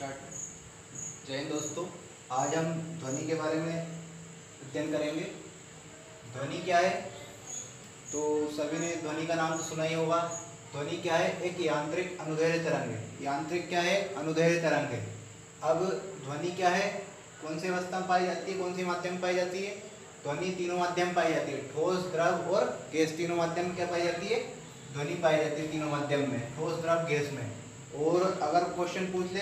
Start. जय हिंद दोस्तों, आज हम ध्वनि के बारे में अध्ययन करेंगे। ध्वनि क्या है? तो सभी ने ध्वनि का नाम तो सुना ही होगा। ध्वनि क्या है? एक यांत्रिक अनुदैर्ध्य तरंग है। यांत्रिक क्या है? अनुदैर्ध्य तरंग है। अब ध्वनि क्या है? कौन सी अवस्था में पाई जाती है, कौन सी माध्यम में पाई जाती है? ध्वनि तीनों माध्यम में पाई जाती है, ठोस, द्रव और गैस। तीनों माध्यम में क्या पाई जाती है? ध्वनि पाई जाती है तीनों माध्यम में, ठोस, द्रव, गैस में। और अगर क्वेश्चन पूछ ले,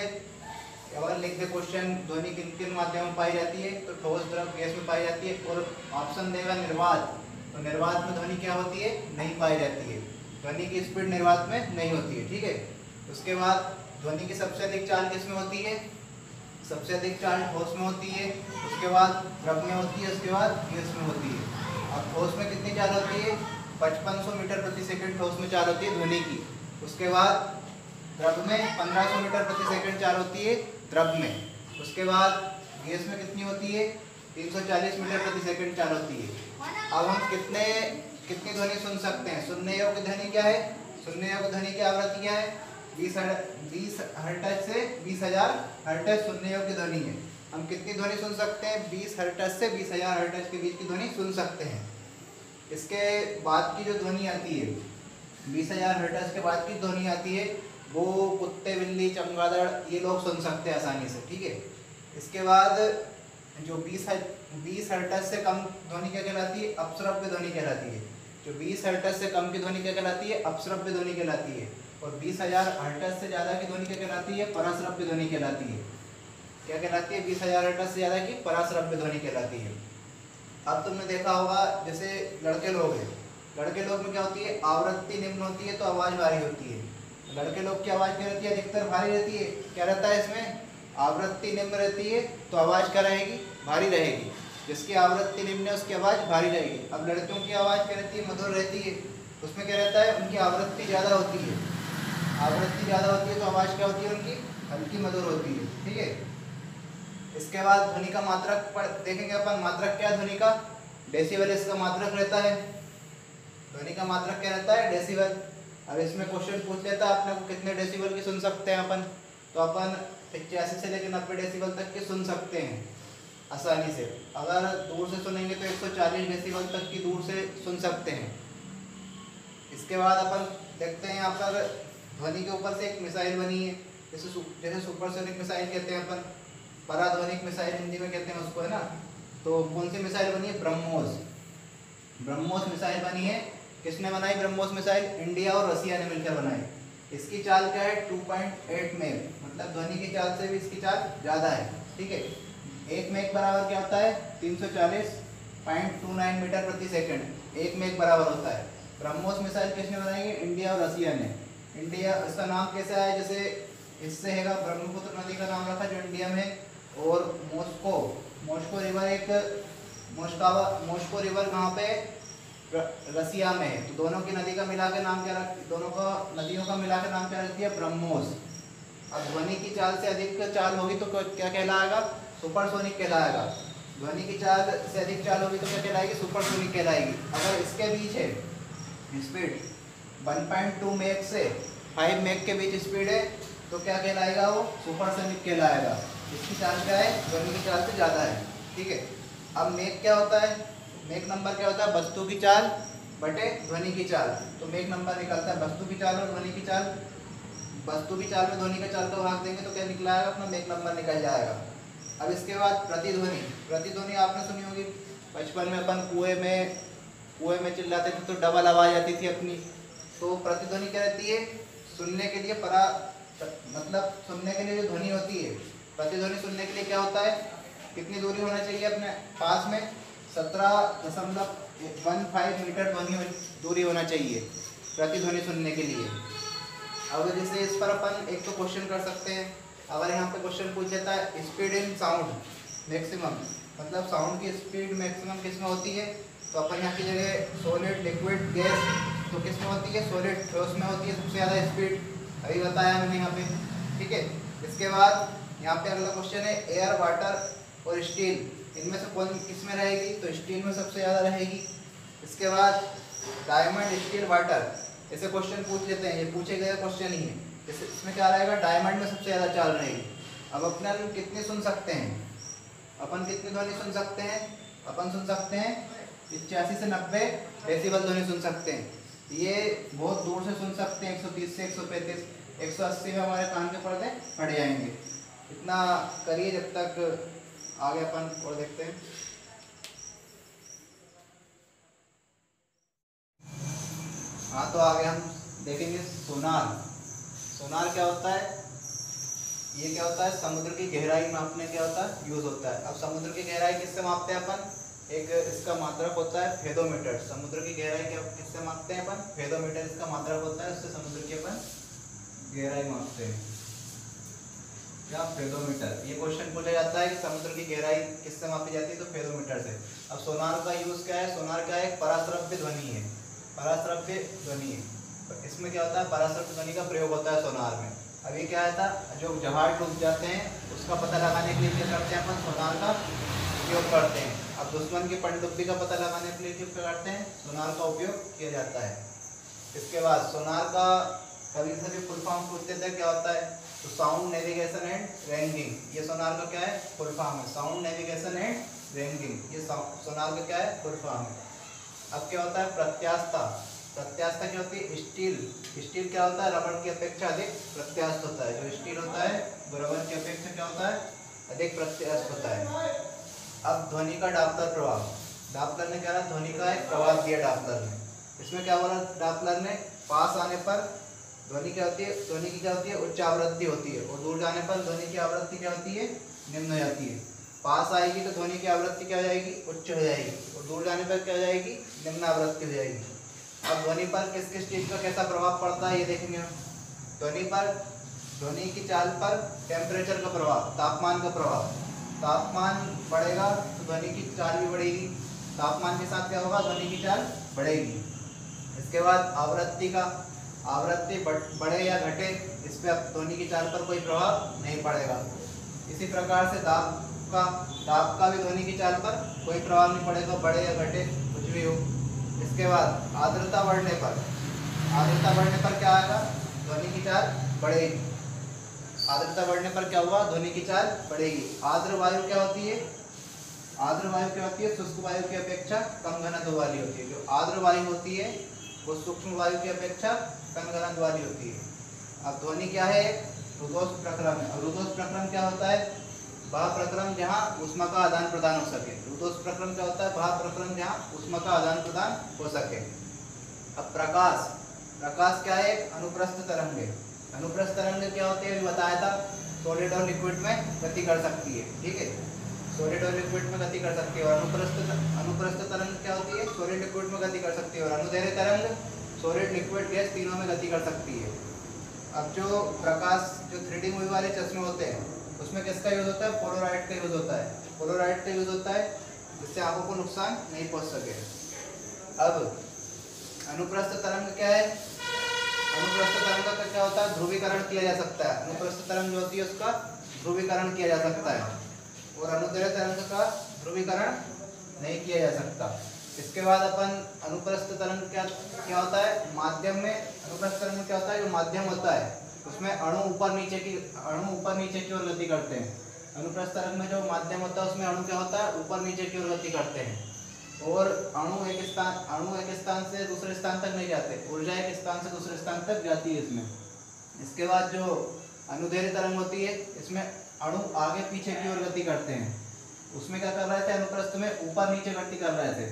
अगर लिख दे क्वेश्चन ध्वनि किन किन माध्यम में पाई जाती है, तो ठोस, द्रव, गैस में पाई जाती है। और ऑप्शन देगा निर्वात, तो निर्वात में ध्वनि क्या होती है? नहीं पाई जाती है। ध्वनि की स्पीड निर्वात में नहीं होती है, ठीक है। उसके बाद ध्वनि की सबसे अधिक चाल किसमें होती है? सबसे अधिक चाल ठोस में होती है, उसके बाद द्रव में होती है, उसके बाद गैस में होती है। अब ठोस में कितनी चाल होती है? 5500 मीटर प्रति सेकंड ठोस में चाल होती है ध्वनि की। उसके बाद द्रव में 1500 मीटर प्रति सेकंड चाल होती है द्रव में। उसके बाद गैस में कितनी होती है? 340 मीटर प्रति सेकंड चाल होती है। अब हम कितनी ध्वनि सुन सकते हैं? सुनने योग्य ध्वनि क्या है? सुनने योग्य ध्वनि की आवृत्ति क्या है? 20 हर्ट्ज से 20,000 हर्ट्ज सुनने योग्य ध्वनि है। हम कितनी ध्वनि सुन सकते हैं? 20 हर्ट्ज से 20,000 हर्ट्ज के बीच की ध्वनि सुन सकते हैं। इसके बाद की जो ध्वनि आती है, 20,000 हर्ट्ज के बाद की ध्वनि आती है, वो कुत्ते, बिल्ली, चमगादड़ ये लोग सुन सकते हैं आसानी से, ठीक है। इसके बाद जो 20 हर्ट्ज से कम ध्वनि क्या कहलाती है? अपश्रव्य ध्वनि कहलाती है। जो 20 हर्ट्ज से कम की ध्वनि क्या कहलाती है? अपश्रव्य ध्वनि कहलाती है। और 20,000 हर्ट्ज से ज़्यादा की ध्वनि क्या कहलाती है? पराश्रव्य ध्वनि कहलाती है। क्या कहलाती है? 20,000 हर्ट्ज से ज़्यादा की पराश्रव्य ध्वनि कहलाती है। अब तुमने देखा होगा, जैसे लड़के लोग हैं, लड़के लोग में क्या होती है? आवृत्ति निम्न होती है तो आवाज़ भारी होती है। लड़के लोग की आवाज़ क्या रहती है? अधिकतर भारी रहती है। क्या रहता है इसमें? आवृत्ति निम्न रहती है तो आवाज़ क्या रहेगी? भारी रहेगी। जिसकी आवृत्ति निम्न है उसकी आवाज़ भारी रहेगी। अब लड़कियों की आवाज़ क्या रहती है? मधुर रहती है। उसमें क्या रहता है? उनकी आवृत्ति ज़्यादा होती है। आवृत्ति ज़्यादा होती है तो आवाज़ क्या होती है उनकी? हल्की मधुर होती है, ठीक है। इसके बाद ध्वनि का मात्रक देखेंगे अपन। मात्रक क्या है ध्वनि का? डेसिबल इसका मात्रक रहता है। ध्वनि का मात्रक क्या रहता है? डेसिबल। अब इसमें क्वेश्चन पूछ लेता है अपने को कितने डेसिबल की सुन सकते हैं अपन, तो अपन 85 से लेकर 90 डेसिबल तक के सुन सकते हैं आसानी से। अगर दूर से सुनेंगे तो 140 डेसिबल तक की दूर से सुन सकते हैं। इसके बाद अपन देखते हैं यहाँ पर ध्वनि के ऊपर से एक मिसाइल बनी है, जैसे सुपरसोनिक मिसाइल कहते हैं अपन, पराध्वनिक मिसाइल हिंदी में कहते हैं उसको, है ना। तो कौन सी मिसाइल बनी है? ब्रह्मोस। ब्रह्मोस मिसाइल बनी है। किसने बनाई ब्रह्मोस मिसाइल? इंडिया और रसिया ने मिलकर बनाई। इसकी चाल क्या है? 2.8 मेग, मतलब ध्वनि की चाल से भी इसकी चाल ज़्यादा है, ठीक है। 1 मेग बराबर क्या होता है? 340.29 मीटर प्रति सेकंड 1 मेग बराबर होता है। ब्रह्मोस मिसाइल किसने बनाई है? इंडिया और रसिया ने। इंडिया, इसका नाम कैसे आया? जैसे इससे हैगा ब्रह्मपुत्र नदी का नाम रखा जो इंडिया में, और मॉस्को रिवर, एक मॉस्को रिवर कहाँ पे? रसिया में है। तो दोनों की नदी का मिला के नाम क्या रख, दोनों का नदियों का मिला के नाम क्या रख दिया? ब्रह्मोस। अब ध्वनि की चाल से अधिक चाल होगी तो क्या कहलाएगा? सुपरसोनिक कहलाएगा। ध्वनि की चाल से अधिक चाल होगी तो क्या कहलाएगी? सुपरसोनिक कहलाएगी। अगर इसके बीच है स्पीड 1.2 मेग से 5 मेग के बीच स्पीड है तो क्या कहलाएगा? वो सुपरसोनिक कहलाएगा। इसकी चाल क्या है? ध्वनि की चाल से ज़्यादा है, ठीक है। अब मेग क्या होता है? मेक नंबर क्या होता है? वस्तु की चाल बटे ध्वनि की चाल। तो मेक नंबर निकलता है वस्तु की चाल और ध्वनि की चाल। वस्तु की चाल में ध्वनि का चाल का भाग देंगे तो क्या निकला आएगा? अपना मेक नंबर निकल जाएगा। अब इसके बाद प्रतिध्वनि। प्रतिध्वनि आपने सुनी होगी, बचपन में अपन कुएं में चिल्लाते थे तो डबल आवाज़ आती थी अपनी। तो प्रतिध्वनि क्या रहती है? सुनने के लिए मतलब सुनने के लिए जो ध्वनि होती है, प्रतिध्वनि सुनने के लिए क्या होता है? कितनी दूरी होना चाहिए अपने पास में? 17.15 मीटर ध्वनि दूरी होना चाहिए प्रतिध्वनि सुनने के लिए। अब जैसे इस पर अपन एक तो क्वेश्चन कर सकते हैं। अगर यहाँ पे क्वेश्चन पूछ लेता है स्पीड इन साउंड मैक्सिमम, मतलब साउंड की स्पीड मैक्सिमम किस में होती है, तो अपन यहाँ की जगह सॉलिड, लिक्विड, गैस, तो किस में होती है? सॉलिड, ठोस में होती है सबसे ज़्यादा स्पीड, अभी बताया मैंने यहाँ पे, ठीक है। इसके बाद यहाँ पे अगला क्वेश्चन है एयर, वाटर और स्टील, इनमें से कौन किस में रहेगी? तो स्टील में सबसे ज़्यादा रहेगी। इसके बाद डायमंड, स्टील, वाटर, ऐसे क्वेश्चन पूछ लेते हैं, ये पूछे गए क्वेश्चन ही है। जैसे इसमें क्या रहेगा? डायमंड में सबसे ज़्यादा चाल रहेगी। अब अपन कितनी सुन सकते हैं, अपन कितनी ध्वनि सुन सकते हैं, अपन सुन सकते हैं 85 से 90 डेसिबल ध्वनि सुन सकते हैं। ये बहुत दूर से सुन सकते हैं, 130 से 135, 180 में हमारे कान के पर्दे फट जाएंगे। इतना करिए जब तक आगे अपन और देखते हैं। हाँ, तो आगे हम देखेंगे सोनार। सोनार क्या होता है, ये क्या होता है, समुद्र की गहराई मापने क्या होता है, यूज होता है। अब समुद्र की गहराई किससे मापते हैं अपन, एक इसका मात्रक होता है फेदोमीटर। समुद्र की गहराई क्या किससे मापते हैं अपन, फेदोमीटर इसका मात्रक होता है, उससे समुद्र की अपन गहराई मापते हैं, क्या, फेदोमीटर। ये क्वेश्चन पूछा जाता है कि समुद्र की गहराई किससे मापी जाती है, तो फेदोमीटर से। अब सोनार का यूज क्या है, सोनार क्या है, पराश्रव्य ध्वनि है, पराश्रव्य ध्वनि है। तो इसमें क्या होता है, पराश्रव्य ध्वनि का प्रयोग होता है सोनार में। अभी क्या था, जो जहाज डूब जाते हैं उसका पता लगाने के लिए क्या करते हैं, अपन सोनार का उपयोग करते हैं। अब दुश्मन की पनडुब्बी का पता लगाने के लिए क्या करते हैं, सोनार का उपयोग किया जाता है। इसके बाद सोनार का कभी कभी फुल फॉर्म पूछते थे क्या होता है, तो साउंड नेविगेशन एंड रैंकिंग। ये सोनार का क्या है, फुल फॉर्म है, साउंड नेविगेशन एंड रैंकिंग। ये सोनार का क्या है, फुल फॉर्म है। अब क्या होता है, प्रत्यास्थता। प्रत्यास्थता क्या होती है, स्टील। स्टील क्या होता है, रबड़ की अपेक्षा अधिक प्रत्यास्थ होता है। जो स्टील होता है वो रबड़ की अपेक्षा क्या होता है, अधिक प्रत्यास्थ होता है। अब ध्वनि का डापलर प्रभाव। डापलर ने क्या, ध्वनि का एक प्रभाव दिया डापलर ने। इसमें क्या बोला डापलर ने, पास आने पर ध्वनि क्या होती है, ध्वनि की क्या होती है, उच्च आवृत्ति होती है, और दूर जाने पर ध्वनि की आवृत्ति क्या होती है, निम्न हो जाती है। पास आएगी तो ध्वनि की आवृत्ति क्या हो जाएगी, उच्च हो जाएगी, और दूर जाने पर क्या हो जाएगी, निम्न आवृत्ति हो जाएगी। अब ध्वनि पर किस किस चीज का कैसा प्रभाव पड़ता है ये देखेंगे हम। ध्वनि पर, ध्वनि की चाल पर टेम्परेचर का प्रभाव, तापमान का प्रभाव। तापमान बढ़ेगा तो ध्वनि की चाल भी बढ़ेगी, तापमान के साथ क्या होगा, ध्वनि की चाल बढ़ेगी। इसके बाद आवृत्ति का, आवृत्ति बढ़े या घटे इस पर ध्वनि की चाल पर कोई प्रभाव नहीं पड़ेगा। इसी प्रकार से दाब का भी ध्वनि की चाल पर कोई प्रभाव नहीं पड़ेगा, बढ़े या घटे कुछ भी हो। इसके बाद आर्द्रता बढ़ने पर, आर्द्रता बढ़ने पर क्या आएगा, ध्वनि की चाल बढ़ेगी। आर्द्रता बढ़ने पर क्या हुआ, ध्वनि की चाल बढ़ेगी। आर्द्र वायु क्या होती है, आर्द्र वायु क्या होती है, शुष्क वायु की अपेक्षा कम घनत्व वाली होती है। जो आर्द्र वायु होती है वो सूक्ष्म वायु की अपेक्षा कम घनत्व वाली होती है। अब ध्वनि क्या है, रुद्धोष्म प्रक्रम है। रुद्धोष्म प्रक्रम क्या होता है, वह प्रक्रम जहाँ ऊष्मा का आदान प्रदान हो सके। रुद्धोष्म प्रक्रम क्या होता है, वह प्रक्रम जहाँ ऊष्मा का आदान प्रदान हो सके। अब प्रकाश, प्रकाश क्या है, अनुप्रस्थ तरंग है। अनुप्रस्थ तरंग क्या होती है, अभी बताया था, सॉलिड और लिक्विड में गति कर सकती है, ठीक है, सॉलिड और लिक्विड में गति कर सकती है। और अनुप्रस्थ तरंग क्या होती है, सॉलिड लिक्विड में गति कर सकती है। और अनुदैर्घ्य तरंग सॉलिड लिक्विड गैस तीनों में गति कर सकती है। अब जो प्रकाश, जो 3D मूवी वाले चश्मे होते हैं उसमें किसका यूज होता है, पोलराइड का यूज होता है। पोलराइड का यूज होता है जिससे आंखों को नुकसान नहीं पहुंच सके। अब अनुप्रस्थ तरंग क्या है, अनुप्रस्थ तरंग का क्या होता है, ध्रुवीकरण किया जा सकता है। अनुप्रस्थ तरंग जो होती है उसका ध्रुवीकरण किया जा सकता है, और अनुदैर्घ्य तरंग का ध्रुवीकरण नहीं किया जा सकता। इसके बाद अपन अनुप्रस्थ तरंग क्या क्या होता है, माध्यम में, अनुप्रस्थ तरंग क्या होता है, जो माध्यम होता है उसमें अणु ऊपर नीचे की ओर गति करते हैं। अनुप्रस्थ तरंग में जो माध्यम होता है उसमें अणु क्या होता है, ऊपर नीचे की ओर गति करते हैं। और अणु एक स्थान से दूसरे स्थान तक नहीं जाते, ऊर्जा एक स्थान से दूसरे स्थान तक जाती है इसमें। इसके बाद जो अनुदैर्घ्य तरंग होती है इसमें अणु आगे पीछे की ओर गति करते हैं। उसमें क्या कर रहे थे, अनुप्रस्थ में ऊपर नीचे गति कर रहे थे,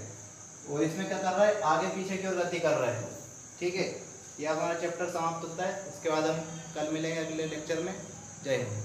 और इसमें क्या कर रहा है, आगे पीछे की ओर गति कर रहा है, ठीक है। यह हमारा चैप्टर समाप्त होता है। इसके बाद हम कल मिलेंगे अगले लेक्चर में। जय हिंद।